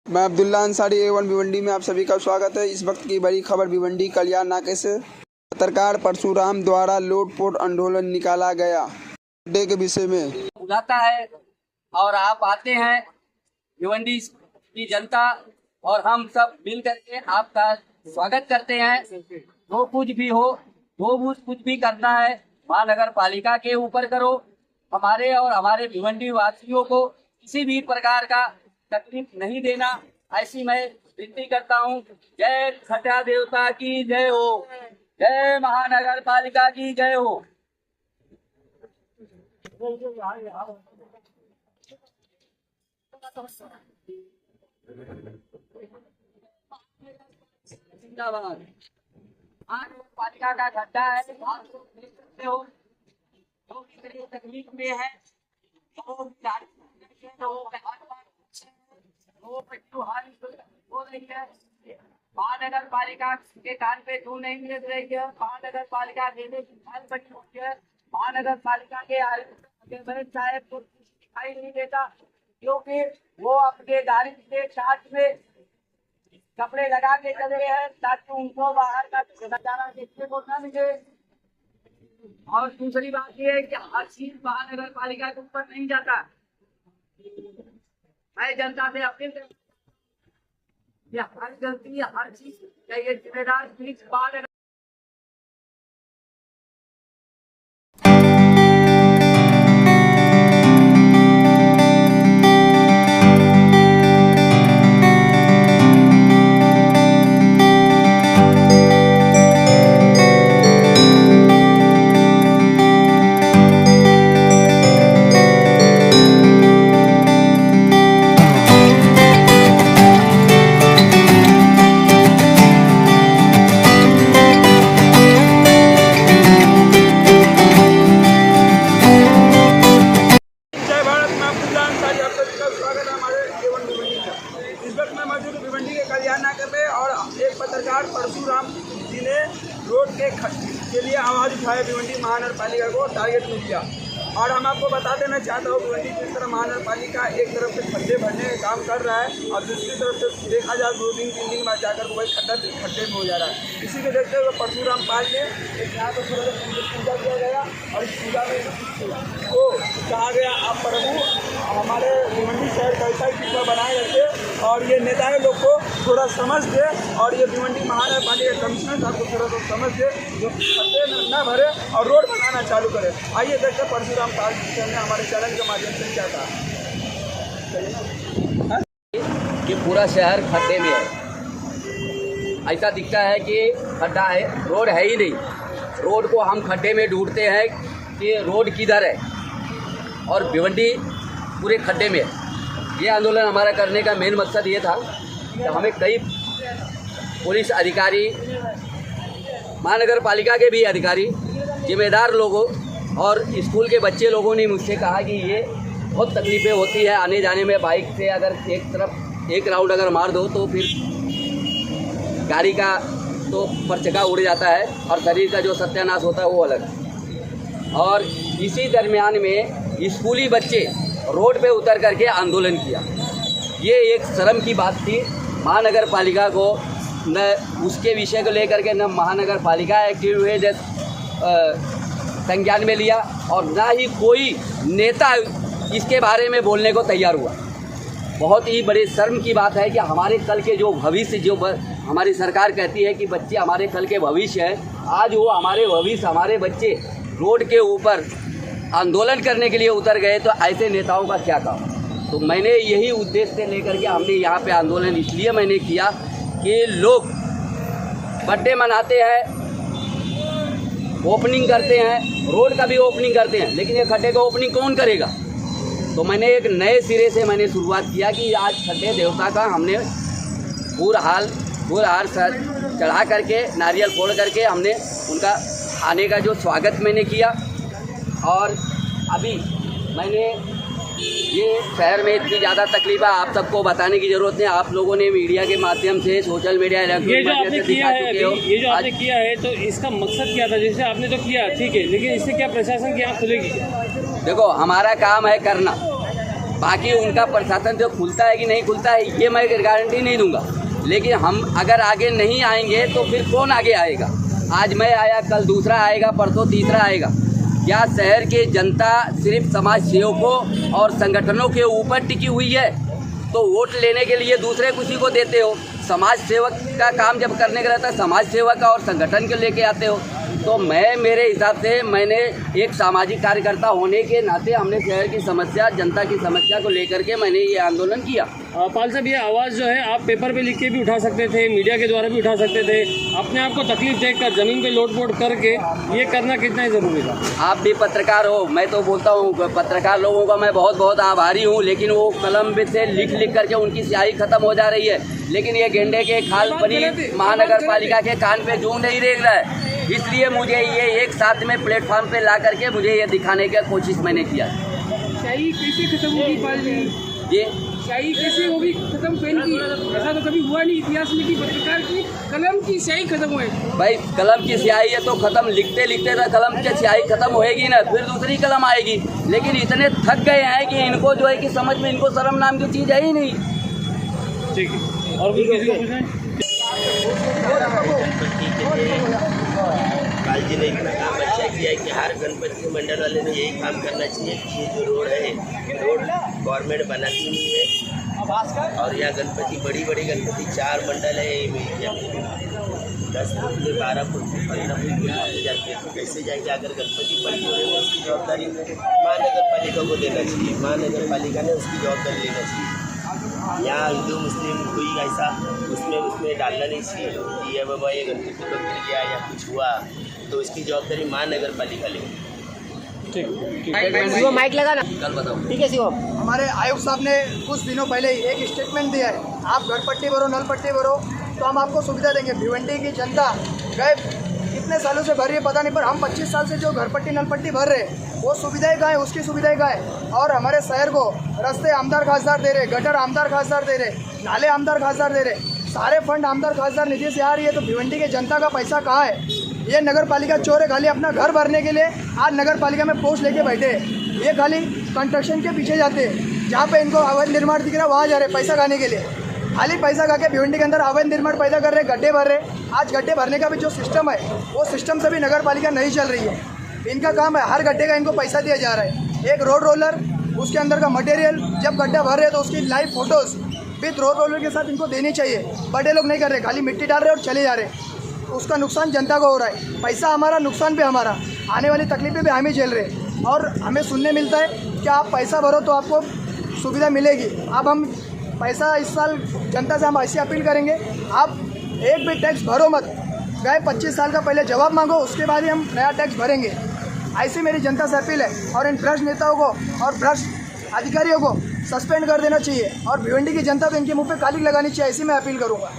मैं अब्दुल्ला अंसारी A1 भिवंडी में आप सभी का स्वागत है। इस वक्त की बड़ी खबर भिवंडी कल्याण नाके से पत्रकार परशुराम द्वारा लोटपोट आंदोलन निकाला गया अड्डे के विषय में बुलाता है और आप आते हैं। भिवंडी की जनता और हम सब मिल करके आपका स्वागत करते हैं। जो कुछ भी हो, जो कुछ भी करना है महानगर पालिका के ऊपर करो। हमारे और हमारे भिवंडी वासियों को किसी भी प्रकार का तकलीफ नहीं देना, ऐसी मैं विनती करता हूँ। जय छठा देवता की जय हो, जय महानगर पालिका की जय हो। जिंदाबाद। आज पालिका का गड्ढा है, आप लोग देख सकते हो जो कितनी तकलीफ में है। महानगर पालिका के कान पे धूल नहीं मिल रही है। महानगर पालिका देने की हाल बनी हुई है। महानगर पालिका के साहब को दिखाई नहीं देता, क्योंकि वो अपने गाड़ी से कांच में कपड़े लगा के चले हैं ताकि उनको बाहर का नजारा देखने को न मिले। और दूसरी बात ये है कि हर चीज महानगर पालिका के ऊपर नहीं जाता। मैं जनता से अपील करता हूं कि हर गलती, हर चीज का ये जिम्मेदार प्लीज महानगर भिवंडी के कल्याण नाके पे और एक पत्रकार परशुराम जी ने रोड के लिए आवाज़ उठाया। भिवंडी महानगर पालिका को टारगेट में किया। और हम आपको बता देना चाहता हूँ भिवंडी जिस तरह महानगर पालिका एक तरफ से खड्डे भरने का काम कर रहा है और दूसरी तरफ से देखा जाए 2 दिन 3 दिन बाद जाकर वही खड्डे में हो जा रहा है। इसी को देखते हुए परशुराम पाल ने एक यहाँ पर थोड़ा पूजा किया गया और इस पूजा में तो कहा गया आप प्रभु हमारे भिवंडी शहर का ऐसा ही बनाए रखे और ये नेताएं लोग को थोड़ा समझ दे और ये भिवंडी महानगर पालिका कमिश्नर साहब को थोड़ा तो समझ दे जो खड्डे न भरे और रोड बनाना चालू करे। आइए देखते हैं परशुराम पाल ने हमारे चैनल के माध्यम से क्या कहा। कि पूरा शहर खड्डे में है। ऐसा दिखता है कि खड्डा है, रोड है ही नहीं। रोड को हम खड्डे में ढूंढते हैं कि रोड किधर है और भिवंडी पूरे खड्डे में है। ये आंदोलन हमारा करने का मेन मकसद ये था कि हमें कई पुलिस अधिकारी, महानगर पालिका के भी अधिकारी, जिम्मेदार लोगों और स्कूल के बच्चे लोगों ने मुझसे कहा कि ये बहुत तकलीफ़ें होती है आने जाने में। बाइक से अगर एक तरफ एक राउंड अगर मार दो तो फिर गाड़ी का तो परचका उड़ जाता है और शरीर का जो सत्यानाश होता है वो अलग। और इसी दरमियान में स्कूली बच्चे रोड पे उतर करके आंदोलन किया। ये एक शर्म की बात थी। महानगर पालिका को न उसके विषय को लेकर के न महानगर पालिका एक्टिव हुए संज्ञान में लिया और ना ही कोई नेता इसके बारे में बोलने को तैयार हुआ। बहुत ही बड़ी शर्म की बात है कि हमारे कल के जो भविष्य, जो हमारी सरकार कहती है कि बच्चे हमारे कल के भविष्य हैं, आज वो हमारे भविष्य, हमारे बच्चे रोड के ऊपर आंदोलन करने के लिए उतर गए तो ऐसे नेताओं का क्या काम। तो मैंने यही उद्देश्य से लेकर के हमने यहाँ पे आंदोलन इसलिए मैंने किया कि लोग बर्थडे मनाते हैं, ओपनिंग करते हैं, रोड का भी ओपनिंग करते हैं, लेकिन ये खड्डे का ओपनिंग कौन करेगा। तो मैंने एक नए सिरे से मैंने शुरुआत किया कि आज खड्डे देवता का हमने पूरा हार चढ़ा करके, नारियल फोड़ करके हमने उनका आने का जो स्वागत मैंने किया। और अभी मैंने ये शहर में इतनी ज़्यादा तकलीफ है, आप सबको बताने की ज़रूरत नहीं। आप लोगों ने मीडिया के माध्यम से, सोशल मीडिया, ये जो आपने किया है, ये जो आपने किया है तो इसका मकसद क्या था? जैसे आपने तो किया ठीक है, लेकिन इससे क्या प्रशासन की आँख खुलेगी? देखो, हमारा काम है करना, बाकी उनका प्रशासन जो खुलता है कि नहीं खुलता है ये मैं गारंटी नहीं दूंगा, लेकिन हम अगर आगे नहीं आएंगे तो फिर कौन आगे आएगा। आज मैं आया, कल दूसरा आएगा, परसों तीसरा आएगा। क्या शहर की जनता सिर्फ समाज सेवकों और संगठनों के ऊपर टिकी हुई है? तो वोट लेने के लिए दूसरे किसी को देते हो। समाज सेवक का काम जब करने का रहता है, समाज सेवक और संगठन के लेके आते हो। तो मेरे हिसाब से मैंने एक सामाजिक कार्यकर्ता होने के नाते हमने शहर की समस्या, जनता की समस्या को लेकर के मैंने ये आंदोलन किया। पाल साहब, ये आवाज़ जो है आप पेपर पे लिख के भी उठा सकते थे, मीडिया के द्वारा भी उठा सकते थे। अपने आप को तकलीफ देखकर ज़मीन पे लोट-पोट करके ये करना कितना ही ज़रूरी था। आप भी पत्रकार हो, मैं तो बोलता हूँ पत्रकार लोगों का मैं बहुत बहुत आभारी हूँ, लेकिन वो कलम से लिख करके उनकी स्याही खत्म हो जा रही है। लेकिन ये गेंडे के खाल पनी महानगर पालिका के कान पे जूं नहीं रेंग रहा है। इसलिए मुझे ये एक साथ में प्लेटफॉर्म पे ला करके मुझे ये दिखाने की कोशिश मैंने किया। शाही कैसे खत्म होगी पाल जी? ये शाही कैसे होगी खत्म पेन की? ऐसा तो कभी हुआ नहीं इतिहास में कि पत्रकार की कलम की स्याही खत्म हुए। भाई कलम की स्याही है तो खत्म, लिखते लिखते तो कलम की स्याही खत्म होएगी ना, फिर दूसरी कलम आएगी। लेकिन इतने थक गए हैं कि इनको जो है कि समझ में इनको शर्म नाम की चीज़ है ही नहीं। ठीक है, और कुछ किसी को पूछना है? पाल जी ने इतना काम अच्छा किया है कि हर गणपति मंडल वाले ने यही काम करना चाहिए कि ये जो रोड है, रोड गवर्नमेंट बनाती नहीं है। और यहाँ गणपति बड़ी गणपति 4 मंडल है, 10 फुट से 12 फुट से 15 फुट के जाते हैं। तो कैसे जाएंगे? अगर गणपति बड़ी हो रही है उसकी जवाबदारी महानगर पालिका को देना चाहिए, महानगर पालिका ने उसकी जवाबदारी लेना चाहिए। यहाँ हिंदू मुस्लिम कोई ऐसा उसमें डालना नहीं चाहिए कि ये बाबा ये गणपति को गिर गया या कुछ हुआ तो इसकी जवाबदारी महानगर पालिका लेगी। ठीक, माइक लगा ना, कल बताओ। ठीक है शिवम। हमारे आयुक्त साहब ने कुछ दिनों पहले ही एक स्टेटमेंट दिया है, आप घर पट्टी भरो, नल पट्टी भरो तो हम आपको सुविधा देंगे। भिवंडी की जनता गए कितने सालों से भर रही है पता नहीं, पर हम 25 साल से जो घर पट्टी नल पट्टी भर रहे हैं वो सुविधाएं कहाँ है, उसकी सुविधाएं कहाँ है। और हमारे शहर को रास्ते आमदार खासदार दे रहे, गटर आमदार खासदार दे रहे, नाले आमदार खासदार दे रहे, सारे फंड आमदार खासदार निधि से आ रही है। तो भिवंडी की जनता का पैसा कहाँ है? ये नगर पालिका चोर है, खाली अपना घर भरने के लिए आज नगर पालिका में पोस्ट लेके बैठे हैं। ये खाली कंस्ट्रक्शन के पीछे जाते हैं, जहाँ पे इनको अवैध निर्माण दिख रहा है वहाँ जा रहे पैसा खाने के लिए। खाली पैसा खा के भिवंडी के अंदर अवैध निर्माण पैदा कर रहे, गड्ढे भर रहे। आज गड्ढे भरने का भी जो सिस्टम है वो सिस्टम से भी नगर पालिका नहीं चल रही है। इनका काम है हर गड्ढे का इनको पैसा दिया जा रहा है। एक रोड रोलर, उसके अंदर का मटेरियल, जब गड्ढा भर रहे हैं तो उसकी live photos with road roller के साथ इनको देनी चाहिए। बड़े लोग नहीं कर रहे, खाली मिट्टी डाल रहे और चले जा रहे। उसका नुकसान जनता को हो रहा है, पैसा हमारा, नुकसान भी हमारा, आने वाली तकलीफें भी हम ही झेल रहे। और हमें सुनने मिलता है कि आप पैसा भरो तो आपको सुविधा मिलेगी। अब हम पैसा इस साल जनता से हम ऐसी अपील करेंगे, आप एक भी टैक्स भरो मत, गए 25 साल का पहले जवाब मांगो, उसके बाद ही हम नया टैक्स भरेंगे। ऐसी मेरी जनता से अपील है। और इन भ्रष्ट नेताओं को और भ्रष्ट अधिकारियों को सस्पेंड कर देना चाहिए और भिवंडी की जनता को इनके मुंह पे कालिक लगानी चाहिए, ऐसी मैं अपील करूँगा।